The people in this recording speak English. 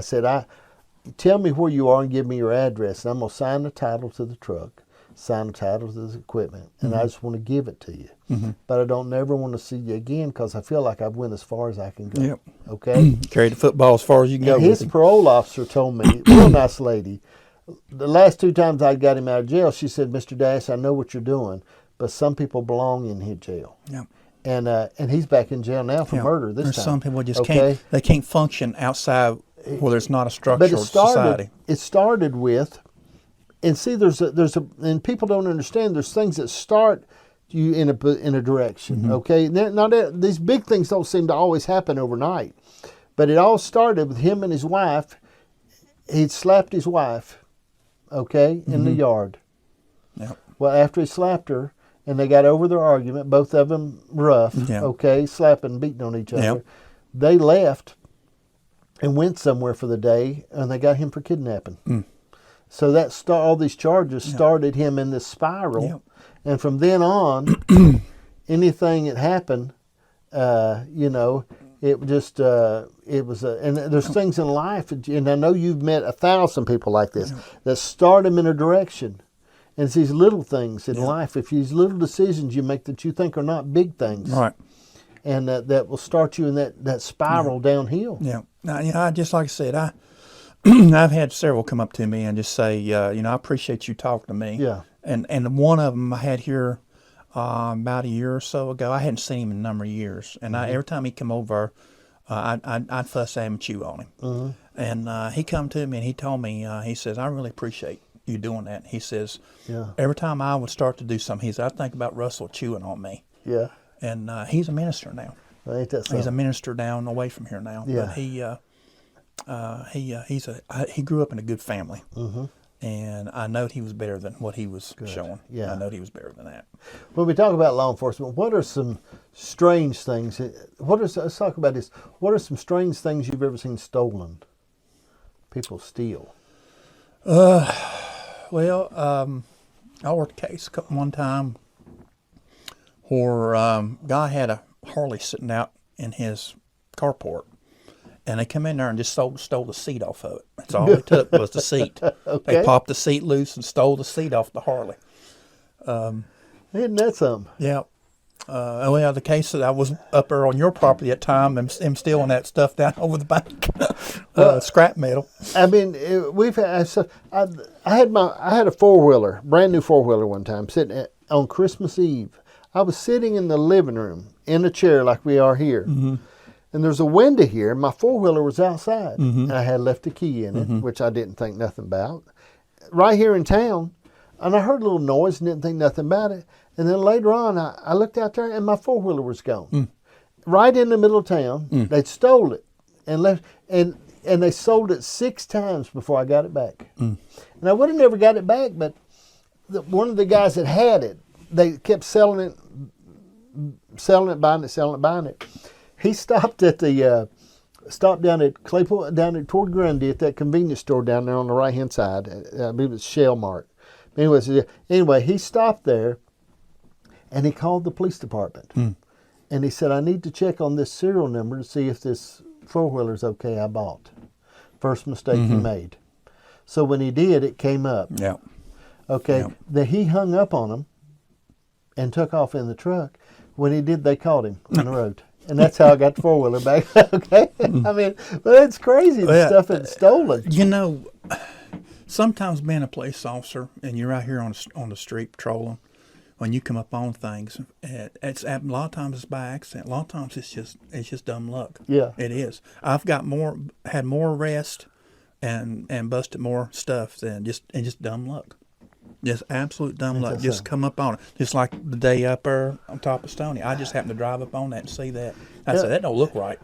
I said, tell me where you are and give me your address, and I'm going to sign the title to the truck, sign the title to the equipment, and I just want to give it to you. But I don't never want to see you again because I feel like I've went as far as I can go. Yep. Okay? Carry the football as far as you can go And with his him. parole officer told me, real nice lady, the last 2 times I got him out of jail, she said, Mr. Dash, I know what you're doing, but some people belong in his jail. Yep. And he's back in jail now for murder this There's time. some people just can't function outside where there's not a structured society. It started with, and see, and people don't understand. There's things that start you in a direction. Okay, these big things don't seem to always happen overnight, but it all started with him and his wife. He'd slapped his wife, okay, in the yard. Yep. Well, after he slapped her, and they got over their argument, both of them rough, okay, slapping, beating on each other. They left and went somewhere for the day, and they got him for kidnapping. So all these charges started him in this spiral, and from then on, anything that happened, it just it was and there's things in life, and I know you've met 1,000 people like this that start them in a direction. And it's these little things in life, if these little decisions you make that you think are not big things, Right. and that will start you in that spiral downhill. Yeah. Now, I just like I said, I've had several come up to me and just say, I appreciate you talking to me. Yeah. And one of them I had here about a year or so ago. I hadn't seen him in a number of years, and every time he come over, I'd fuss at him and chew on him. And he come to me and he told me, he says, I really appreciate you doing that. He says, every time I would start to do something, he said, I think about Russell chewing on me. Yeah. And he's a minister now. Well, ain't that something? He's a minister down away from here now. Yeah. But he grew up in a good family. And I know he was better than what he was showing. Yeah. I know he was better than that. When we talk about law enforcement, what are some strange things? Let's talk about this. What are some strange things you've ever seen stolen? People steal. Well, I worked a case one time where guy had a Harley sitting out in his carport, and they come in there and just stole the seat off of it. That's all they took was the seat. Okay. They popped the seat loose and stole the seat off the Harley. Isn't that something? Yeah. Well, the case that I was up there on your property at the time, and stealing that stuff down over the bank, scrap metal. I mean, I had a 4-wheeler, brand new 4-wheeler one time, sitting on Christmas Eve. I was sitting in the living room in a chair like we are here, and there's a window here. My 4-wheeler was outside, and I had left a key in it, which I didn't think nothing about. Right here in town, and I heard a little noise and didn't think nothing about it. And then later on, I looked out there, and my 4-wheeler was gone. Right in the middle of town, they'd stole it and left, and they sold it 6 times before I got it back. And I would have never got it back, but one of the guys that had it, they kept selling it, buying it. He stopped at down at Claypool, toward Grundy at that convenience store down there on the right hand side. I believe it's Shell Mart. Anyway, he stopped there. And he called the police department. And he said, I need to check on this serial number to see if this 4-wheeler is okay I bought. First mistake he made. So when he did, it came up. Yeah. Okay. Then he hung up on him and took off in the truck. When he did, they caught him on the road. And that's how I got the 4-wheeler back. Okay. I mean, but it's crazy, the stuff that's stolen. You know, sometimes being a police officer and you're out here on the street patrolling, when you come up on things, it's a lot of times it's by accident. A lot of times it's just dumb luck. Yeah, it is. I've had more arrests and busted more stuff than just dumb luck. Just absolute dumb luck. Just come up on it. Just like the day up there on top of Stony. I just happened to drive up on that and see that. I said, that don't look right.